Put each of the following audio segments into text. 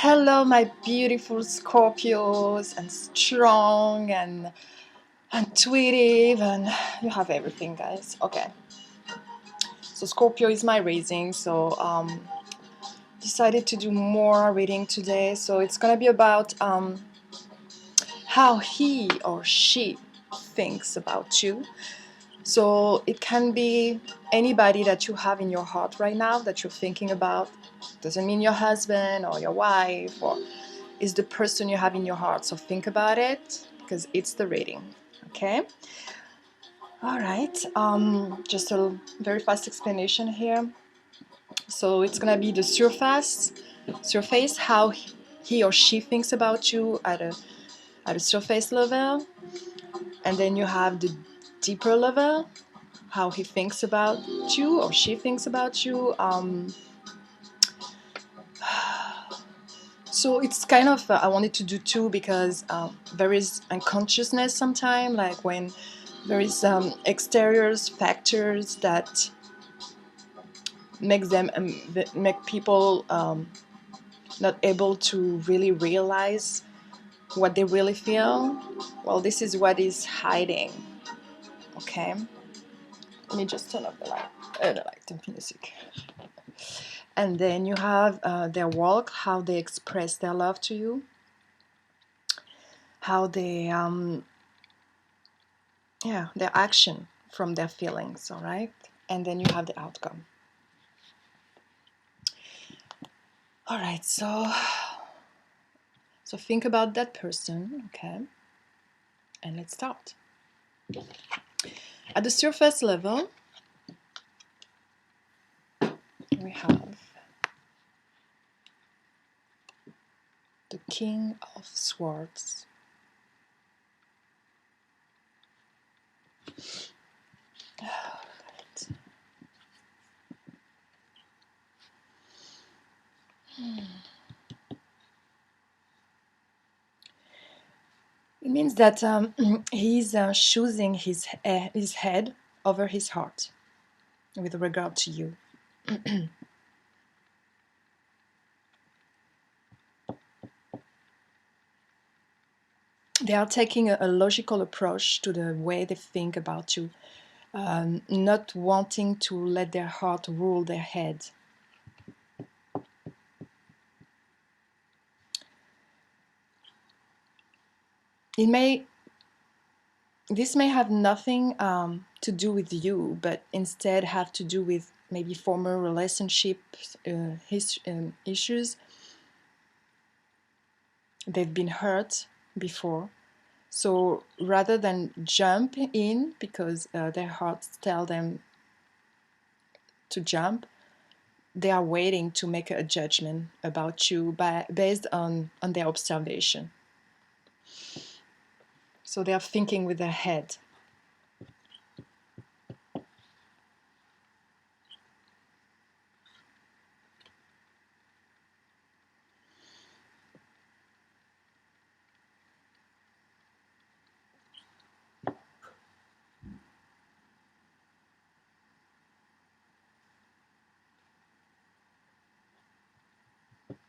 Hello, my beautiful Scorpios, and strong and intuitive, and you have everything, guys. Okay, so Scorpio is my raising, so decided to do more reading today. So it's gonna be about how he or she thinks about you. So it can be anybody that you have in your heart right now that you're thinking about. Doesn't mean your husband or your wife, or is the person you have in your heart. So think about it because it's the reading. Okay. All right. Just a very fast explanation here. So it's gonna be the surface, how he or she thinks about you at a surface level, and then you have the deeper level, how he thinks about you or she thinks about you. So it's kind of I wanted to do two because there is unconsciousness sometimes, like when there is exterior factors that make people not able to really realize what they really feel. Well, this is what is hiding. Okay, let me just turn off the music. And then you have their walk, how they express their love to you, how they their action from their feelings. All right, and then you have the outcome. All right, so think about that person. Okay, and let's start. At the surface level, we have the King of Swords. It means that he's choosing his head over his heart with regard to you. They are taking a logical approach to the way they think about you, not wanting to let their heart rule their head. This may have nothing to do with you, but instead have to do with maybe former relationship issues. They've been hurt before. So rather than jump in because their hearts tell them to jump, they are waiting to make a judgment about you based on their observation. So they are thinking with their head.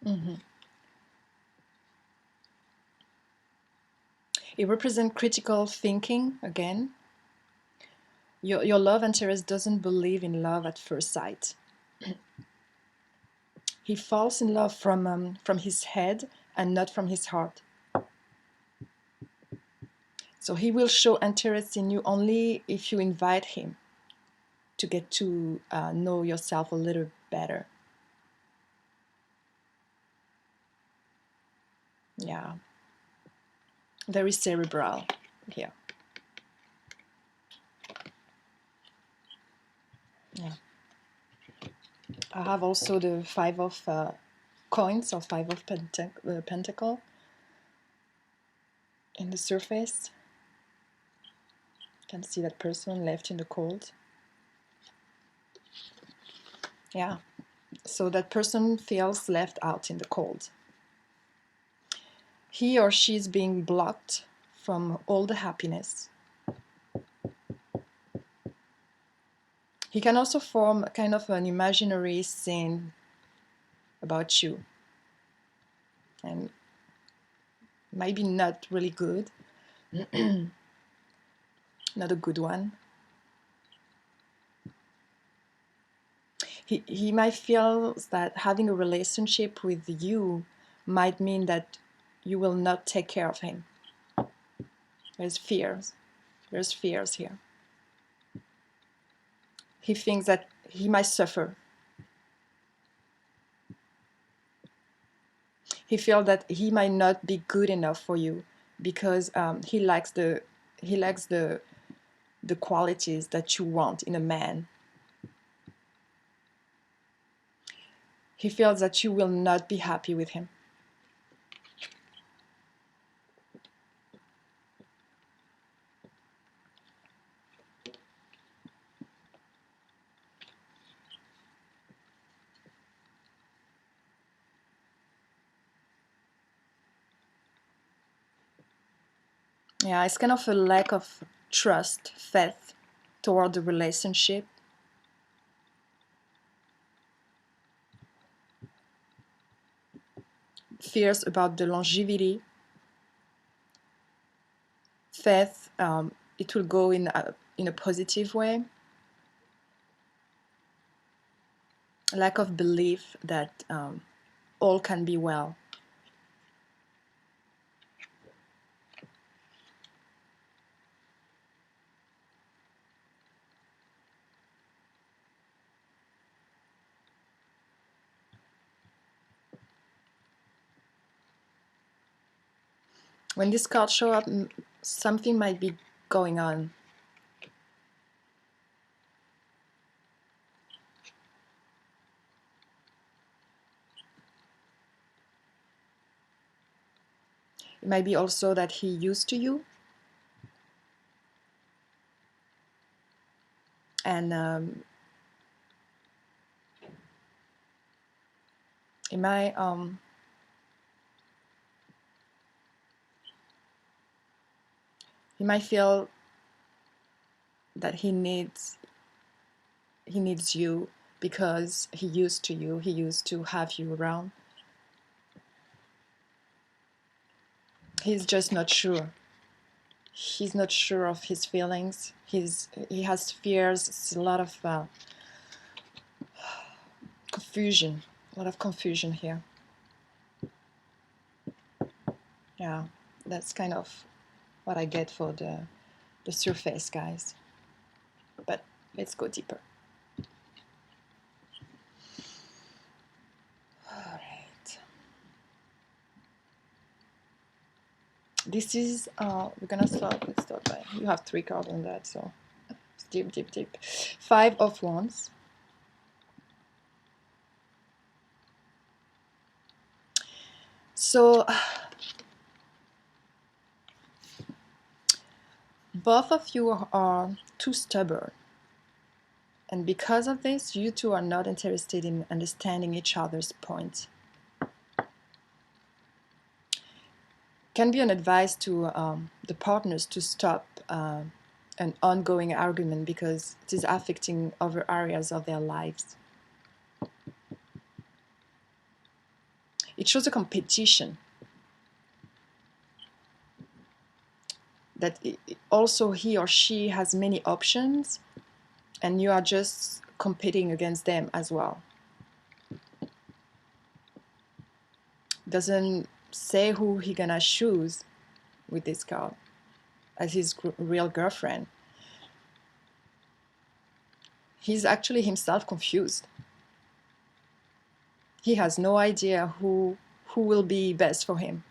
Mm-hmm. It represents critical thinking again. Your love interest doesn't believe in love at first sight. He falls in love from his head and not from his heart. So he will show interest in you only if you invite him to get to know yourself a little better. Yeah. Very cerebral here. Yeah. I have also the Five of Coins or Five of Pentacle in the surface. You can see that person left in the cold. Yeah. So that person feels left out in the cold. He or she is being blocked from all the happiness. He can also form kind of an imaginary scene about you. and maybe not really good, not a good one. He might feel that having a relationship with you might mean that you will not take care of him. There's fears here. He thinks that he might suffer. He feels that he might not be good enough for you because he lacks the qualities that you want in a man. He feels that you will not be happy with him. Yeah, it's kind of a lack of trust, faith toward the relationship. Fears about the longevity. Faith, it will go in a positive way. Lack of belief that all can be well. When this card show up, something might be going on. It might be also that he used to you, and it might he might feel that he needs you because he used to you. He used to have you around. He's just not sure. He's not sure of his feelings. He has fears. It's a lot of confusion. A lot of confusion here. Yeah, that's kind of what I get for the surface, guys. But let's go deeper. All right. This is we're gonna start. Let's start by, you have 3 cards on that, so it's deep, deep, deep. 5 of Wands. So both of you are too stubborn, and because of this, you two are not interested in understanding each other's point. Can be an advice to the partners to stop an ongoing argument because it is affecting other areas of their lives. It shows a competition that also he or she has many options and you are just competing against them as well. Doesn't say who he gonna choose with this card as his real girlfriend. He's actually himself confused. He has no idea who will be best for him.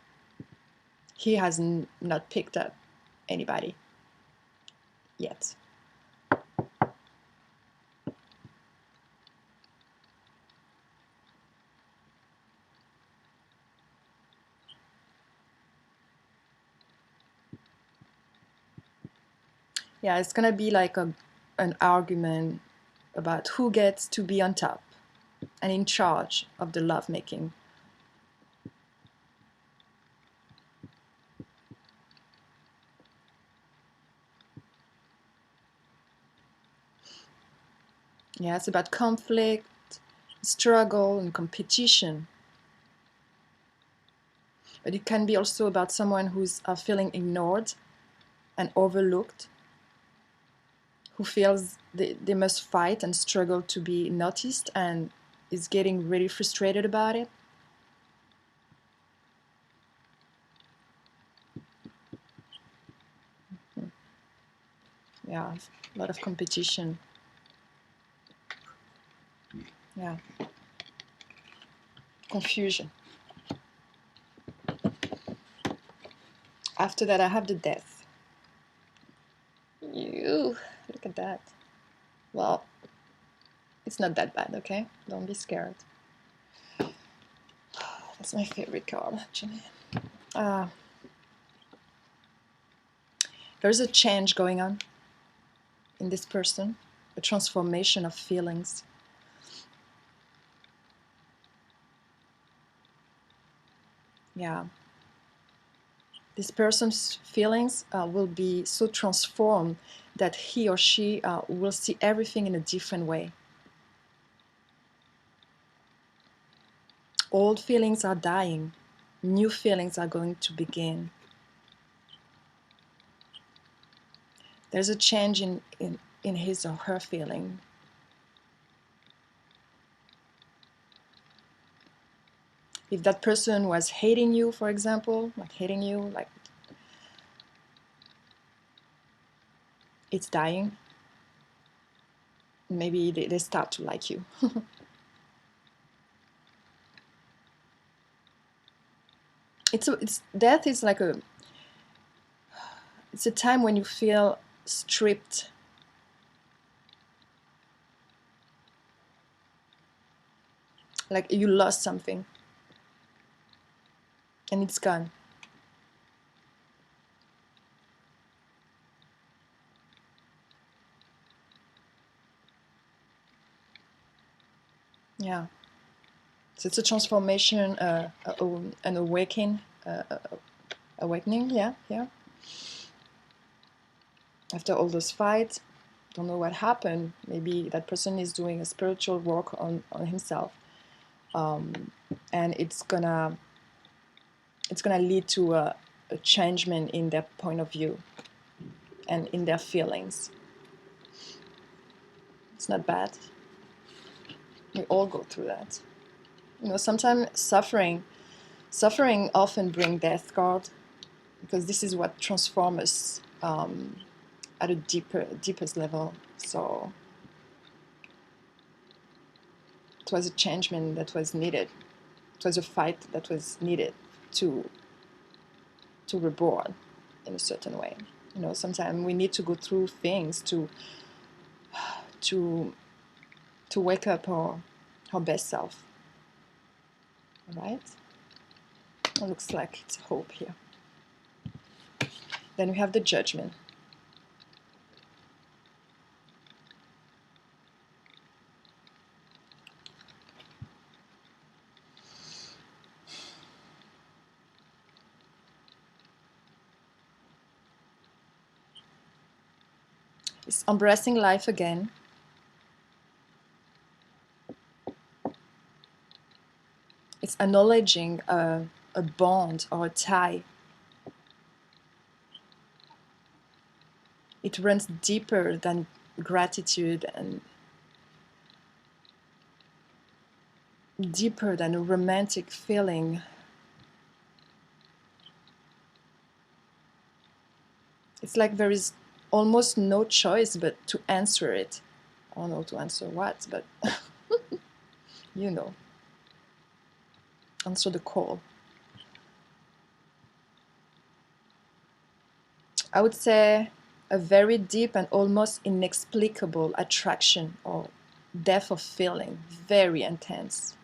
He has not picked up anybody yet. Yeah, it's gonna be like an argument about who gets to be on top and in charge of the lovemaking. Yeah, it's about conflict, struggle, and competition. But it can be also about someone who's feeling ignored and overlooked, who feels they must fight and struggle to be noticed and is getting really frustrated about it. Yeah, a lot of competition. Yeah. Confusion. After that, I have the death. Ew, look at that. Well, it's not that bad, okay? Don't be scared. That's my favorite card, actually. There's a change going on in this person, a transformation of feelings. Yeah. This person's feelings will be so transformed that he or she will see everything in a different way. Old feelings are dying. New feelings are going to begin. There's a change in his or her feeling. If that person was hating you, for example, like hating you, like it's dying, maybe they start to like you. It's death is like it's a time when you feel stripped, like you lost something and it's gone. Yeah. So it's a transformation, an awakening. Yeah, yeah. After all those fights, don't know what happened. Maybe that person is doing a spiritual work on himself, and it's gonna lead to a changement in their point of view and in their feelings. It's not bad. We all go through that. Sometimes suffering often bring death card, because this is what transforms us at a deepest level. So it was a changement that was needed. It was a fight that was needed to reborn in a certain way. Sometimes we need to go through things to wake up our best self. All right? It looks like it's hope here. Then we have the judgment. It's embracing life again. It's acknowledging a bond or a tie. It runs deeper than gratitude and deeper than a romantic feeling. It's like there is almost no choice but to answer it. I don't know to answer what, but answer the call. I would say a very deep and almost inexplicable attraction or depth of feeling, very intense.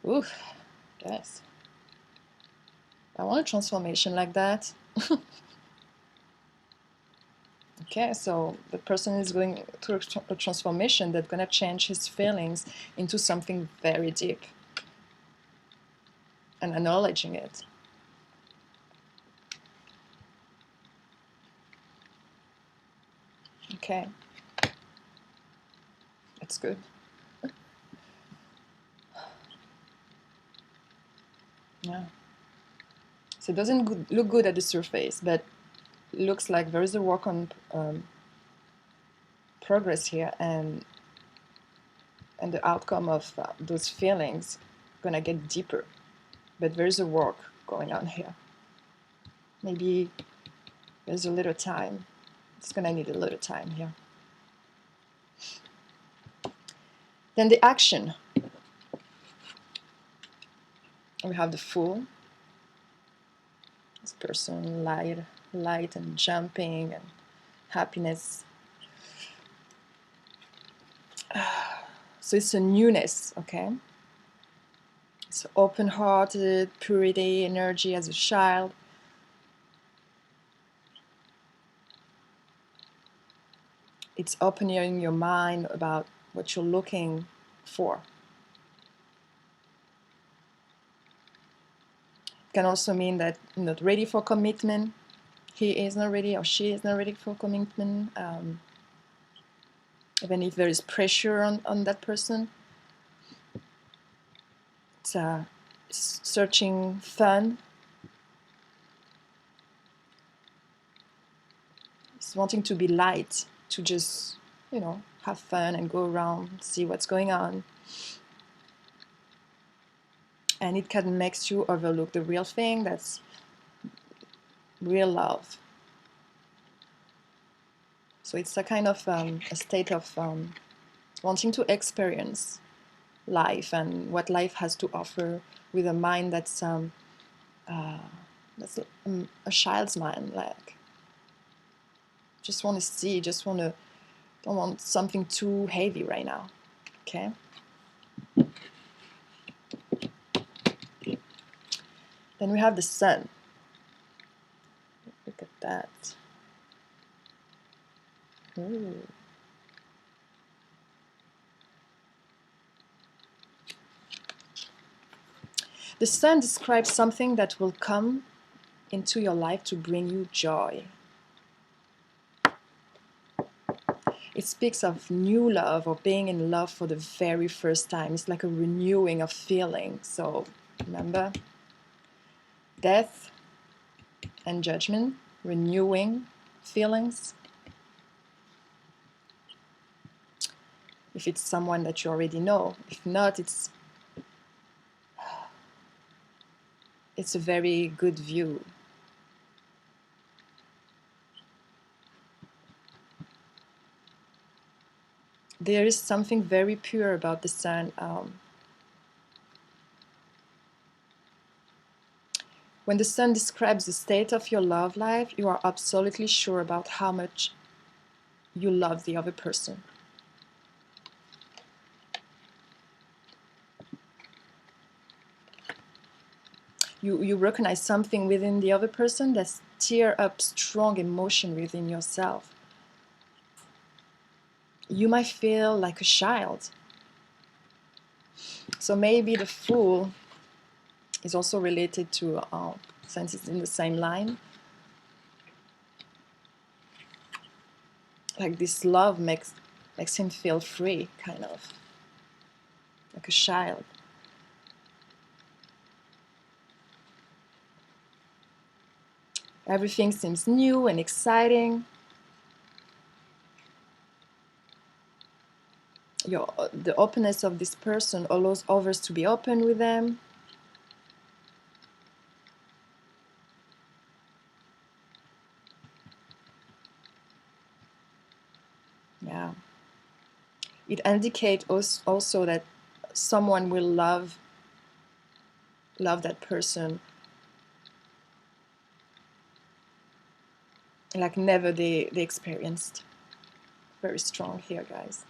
Ooh, yes. I want a transformation like that. Okay, so the person is going through a transformation that's going to change his feelings into something very deep and acknowledging it. Okay, that's good. Yeah. So it doesn't look good at the surface, but looks like there is a work on progress here, and the outcome of those feelings gonna get deeper. But there's a work going on here. Maybe there's a little time. It's gonna need a little time here. Then the action. We have the Fool. This person light and jumping and happiness. So it's a newness, okay? It's open-hearted, purity, energy as a child. It's opening your mind about what you're looking for. It can also mean that you're not ready for commitment. He is not ready or she is not ready for commitment. Even if there is pressure on that person. It's searching fun. It's wanting to be light, to just, have fun and go around, see what's going on. And it can make you overlook the real thing, that's real love. So it's a kind of a state of wanting to experience life and what life has to offer with a mind that's a child's mind, like just want to see, don't want something too heavy right now, okay? Then we have the Sun. Look at that. Ooh. The Sun describes something that will come into your life to bring you joy. It speaks of new love or being in love for the very first time. It's like a renewing of feelings. So remember, death and judgment, renewing feelings. If it's someone that you already know. If not, it's a very good view. There is something very pure about the Sun. When the Sun describes the state of your love life, you are absolutely sure about how much you love the other person. You recognize something within the other person that stirs up strong emotion within yourself. You might feel like a child. So maybe the Fool is also related to, since it's in the same line, like this love makes him feel free, kind of, like a child. Everything seems new and exciting. The openness of this person allows others to be open with them. Yeah. It indicates also that someone will love that person like never they experienced. Very strong here, guys.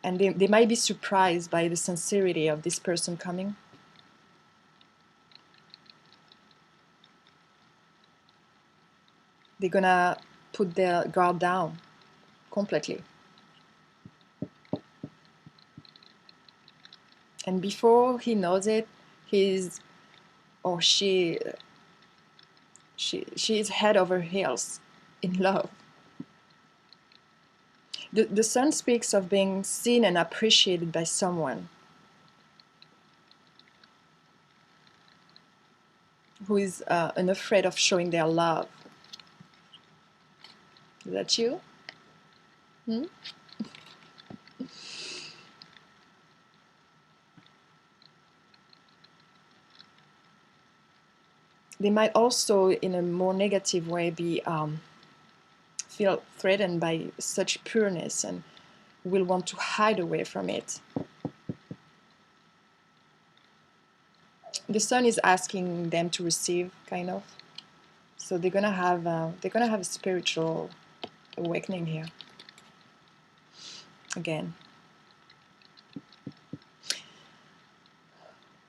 And they might be surprised by the sincerity of this person coming. They're gonna put their guard down completely. And before he knows it, he's or she is head over heels in love. The Sun speaks of being seen and appreciated by someone. who is unafraid of showing their love. Is that you? Hmm? They might also, in a more negative way, be feel threatened by such pureness and will want to hide away from it. The sun is asking them to receive, kind of. So they're gonna have a spiritual awakening here. Again,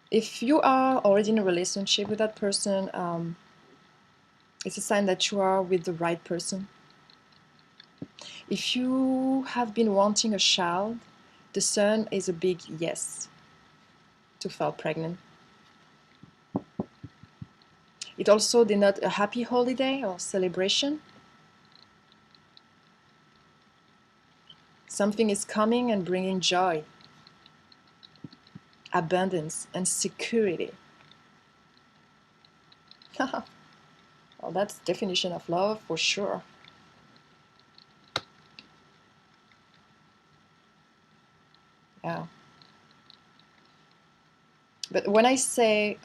if you are already in a relationship with that person, it's a sign that you are with the right person. If you have been wanting a child, the sun is a big yes to fall pregnant. It also denotes a happy holiday or celebration. Something is coming and bringing joy, abundance, and security. Well, that's the definition of love for sure. Yeah. But when I say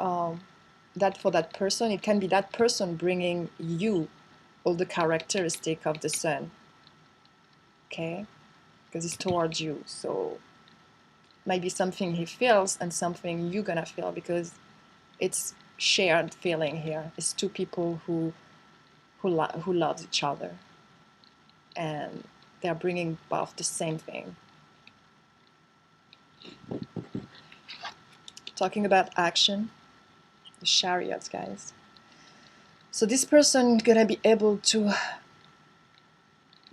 that for that person, it can be that person bringing you all the characteristic of the sun. Okay? Because it's towards you. So might be something he feels and something you're gonna feel, because it's shared feeling here. It's two people who love each other, and they're bringing both the same thing. Talking about action, the chariots, guys. So this person gonna be able to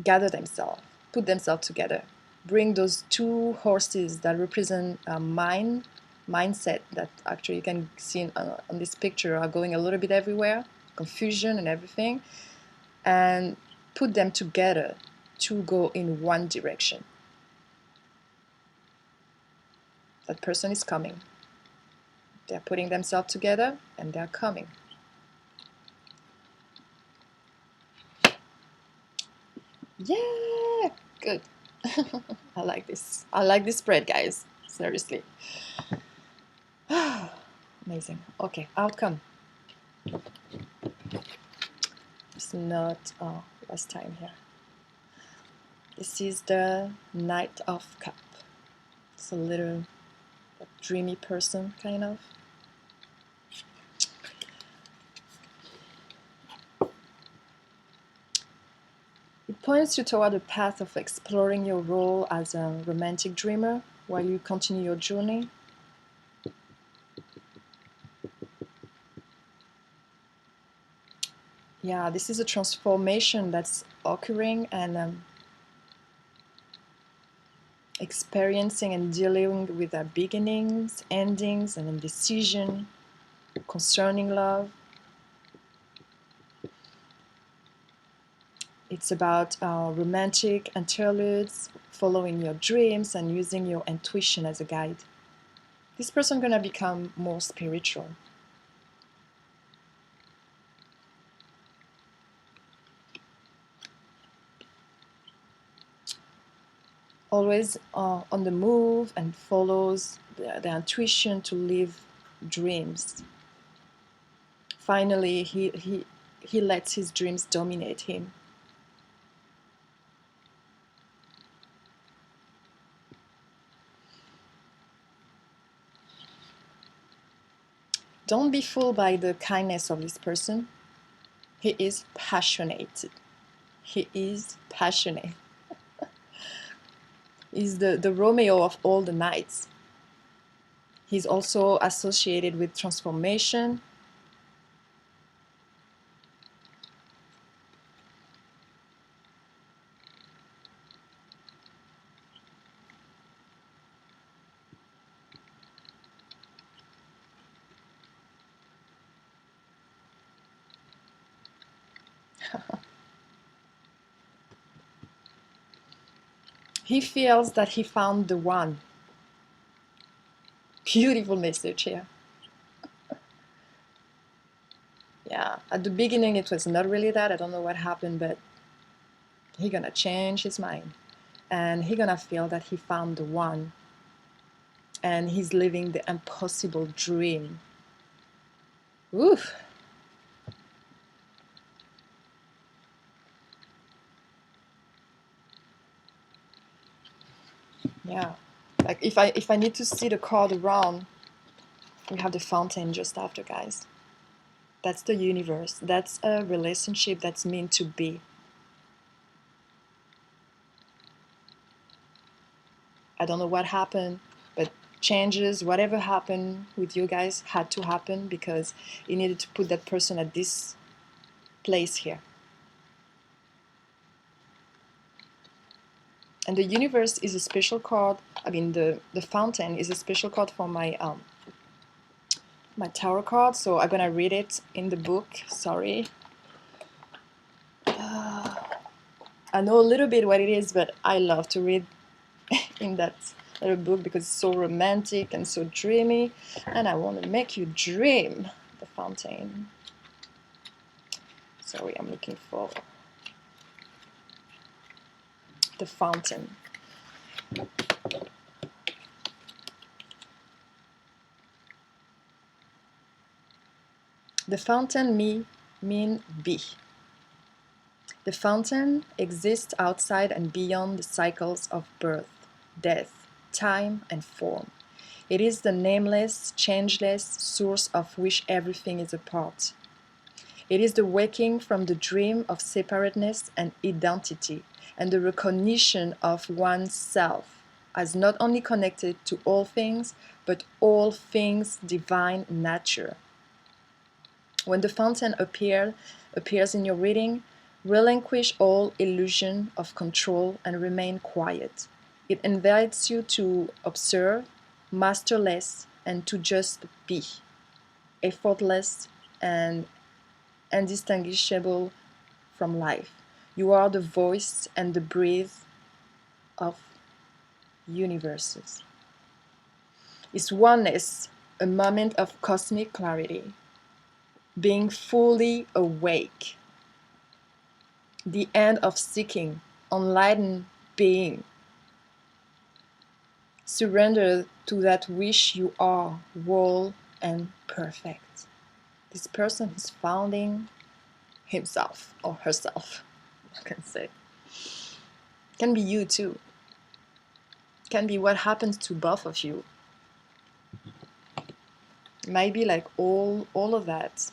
gather themselves, put themselves together, bring those two horses that represent mindset that actually you can see on this picture are going a little bit everywhere, confusion and everything, and put them together to go in one direction. That person is coming. They're putting themselves together and they're coming. Yeah, good. I like this. I like this spread, guys. Seriously. Amazing. Okay, outcome. It's not last time here. This is the Knight of Cup. It's a little dreamy person, kind of. It points you toward a path of exploring your role as a romantic dreamer while you continue your journey. Yeah, this is a transformation that's occurring, and experiencing and dealing with our beginnings, endings, and indecision concerning love. It's about romantic interludes, following your dreams, and using your intuition as a guide. This person is going to become more spiritual. Always on the move and follows the intuition to live dreams. Finally, he lets his dreams dominate him. Don't be fooled by the kindness of this person. He is passionate. He is passionate. He's the Romeo of all the knights. He's also associated with transformation. He feels that he found the one. Beautiful message here. Yeah, at the beginning it was not really that. I don't know what happened, but he gonna change his mind, and he gonna feel that he found the one, and he's living the impossible dream. Oof. Yeah, like if I need to see the card around, we have the fountain just after, guys. That's the universe. That's a relationship that's meant to be. I don't know what happened, but changes, whatever happened with you guys had to happen because you needed to put that person at this place here. And the universe is a special card. I mean, the fountain is a special card for my my tarot card. So I'm gonna read it in the book. Sorry. I know a little bit what it is, but I love to read in that little book because it's so romantic and so dreamy, and I want to make you dream. The fountain. Sorry, I'm looking for the fountain. The fountain mean be. The fountain exists outside and beyond the cycles of birth, death, time, and form. It is the nameless, changeless source of which everything is a part. It is the waking from the dream of separateness and identity, and the recognition of one's self as not only connected to all things, but all things divine nature. When the fountain appears in your reading, relinquish all illusion of control and remain quiet. It invites you to observe, masterless, and to just be, effortless and indistinguishable from life. You are the voice and the breath of universes. Is oneness a moment of cosmic clarity, being fully awake, the end of seeking, enlightened being. Surrender to that wish you are whole and perfect. This person is founding himself or herself, I can say. Can be you too. Can be what happens to both of you. Maybe like all of that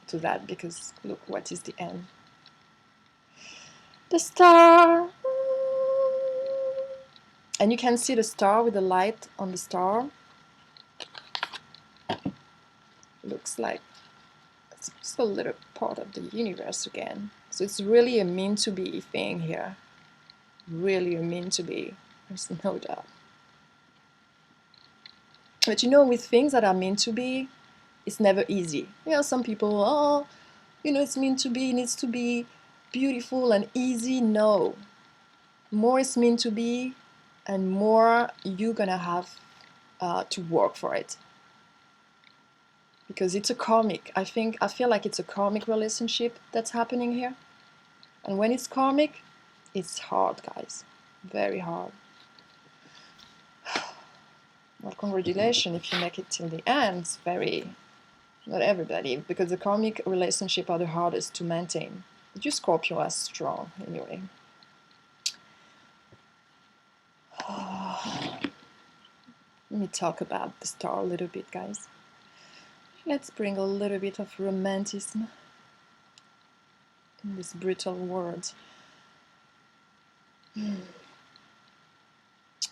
to that, because look, what is the end? The star. And you can see the star with the light on the star. Looks like it's just a little part of the universe again. So it's really a meant to be thing here. Really a meant to be. There's no doubt. But you know, with things that are meant to be, it's never easy. You know, some people, oh, you know, it's meant to be, it needs to be beautiful and easy. No. More it's meant to be, and more you're gonna have to work for it. Because it's a karmic. I feel like it's a karmic relationship that's happening here. And when it's karmic, it's hard, guys. Very hard. Well, congratulations if you make it till the end. It's very, not everybody, because the karmic relationship are the hardest to maintain. But you Scorpio are strong anyway. Let me talk about the star a little bit, guys. Let's bring a little bit of romanticism in this brutal world.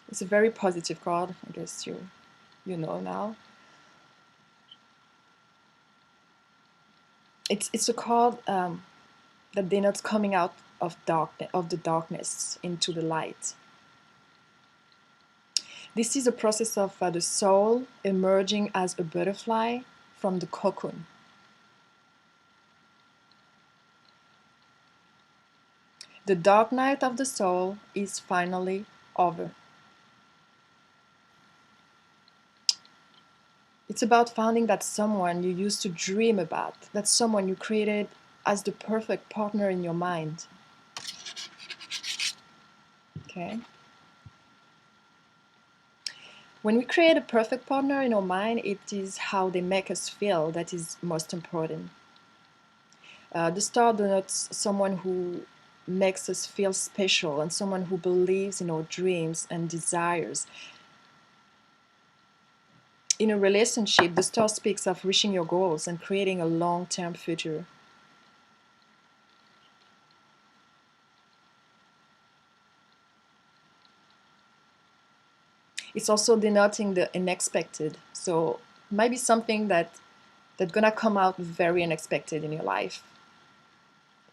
It's a very positive card, I guess you know now. It's a card that denotes coming out of the darkness into the light. This is a process of the soul emerging as a butterfly from the cocoon. The dark night of the soul is finally over. It's about finding that someone you used to dream about, that someone you created as the perfect partner in your mind. Okay? When we create a perfect partner in our mind, it is how they make us feel that is most important. The star denotes someone who makes us feel special and someone who believes in our dreams and desires. In a relationship, the star speaks of reaching your goals and creating a long-term future. It's also denoting the unexpected. So it might be something that's gonna come out very unexpected in your life.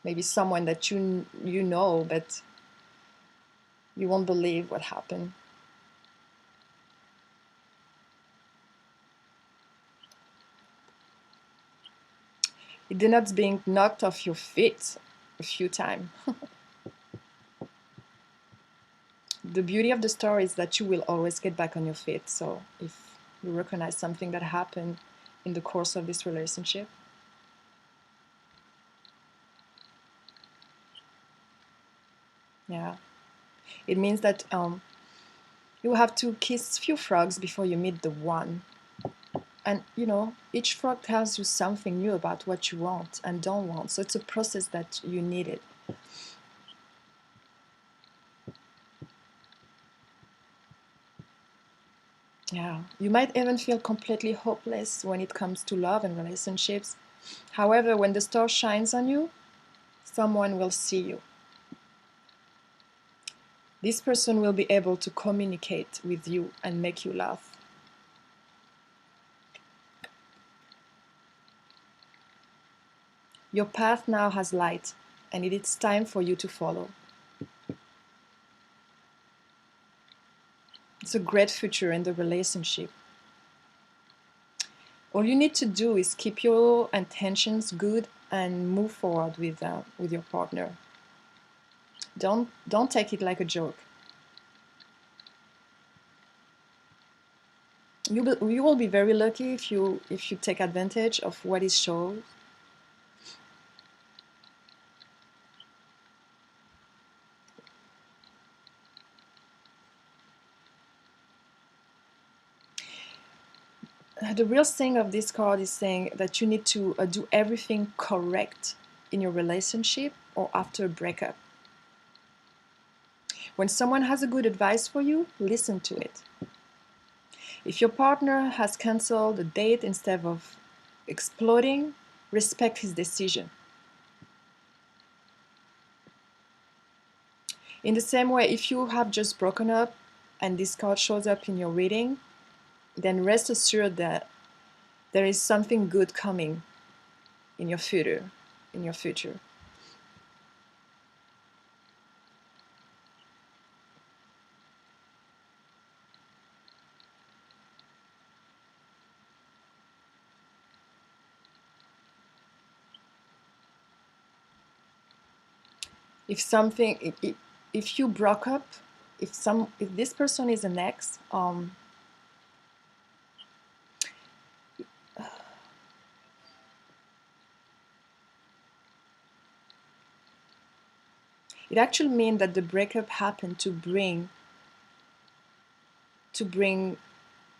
Maybe someone that you know, but you won't believe what happened. It denotes being knocked off your feet a few times. The beauty of the story is that you will always get back on your feet. So if you recognize something that happened in the course of this relationship, yeah, it means that you have to kiss few frogs before you meet the one. And each frog tells you something new about what you want and don't want. So it's a process that you needed. Yeah, you might even feel completely hopeless when it comes to love and relationships. However, when the star shines on you, someone will see you. This person will be able to communicate with you and make you laugh. Your path now has light, and it is time for you to follow. It's a great future in the relationship. All you need to do is keep your intentions good and move forward with your partner. Don't take it like a joke. You will be very lucky if you take advantage of what is shown. The real thing of this card is saying that you need to do everything correct in your relationship or after a breakup. When someone has a good advice for you, listen to it. If your partner has cancelled a date instead of exploding, respect his decision. In the same way, if you have just broken up and this card shows up in your reading, then rest assured that there is something good coming in your future. If you broke up, if this person is an ex, it actually means that the breakup happened to bring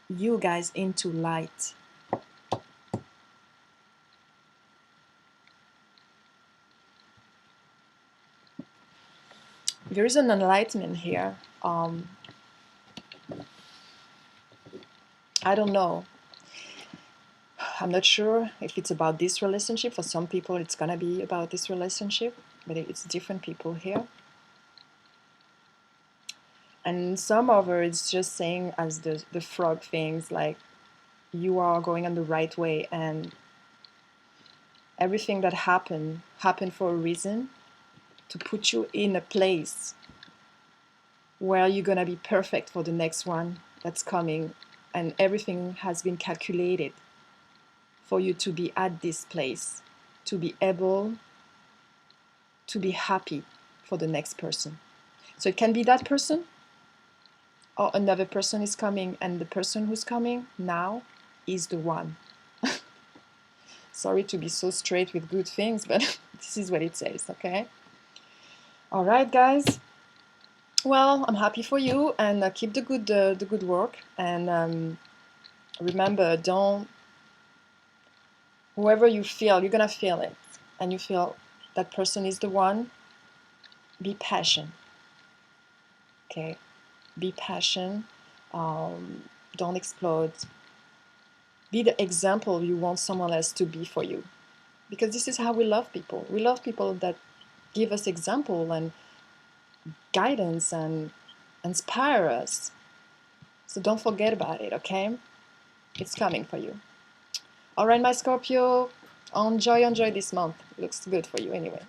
you guys into light. There is an enlightenment here. I don't know. I'm not sure if it's about this relationship. For some people, it's gonna be about this relationship, but it's different people here. And some of it's just saying as the frog things like you are going on the right way and everything that happened for a reason to put you in a place where you're gonna be perfect for the next one that's coming, and everything has been calculated for you to be at this place, to be able to be happy for the next person. So it can be that person or another person is coming, and the person who's coming now is the one. Sorry to be so straight with good things, but this is what it says, okay? All right, guys. Well, I'm happy for you, and keep the good work. And remember, don't, whoever you feel, you're gonna feel it, and you feel that person is the one. Be patient, okay? Be patient. Don't explode. Be the example you want someone else to be for you, because this is how we love people. We love people that give us example and guidance and inspire us. So don't forget about it, okay? It's coming for you. All right, my Scorpio, enjoy this month. Looks good for you anyway.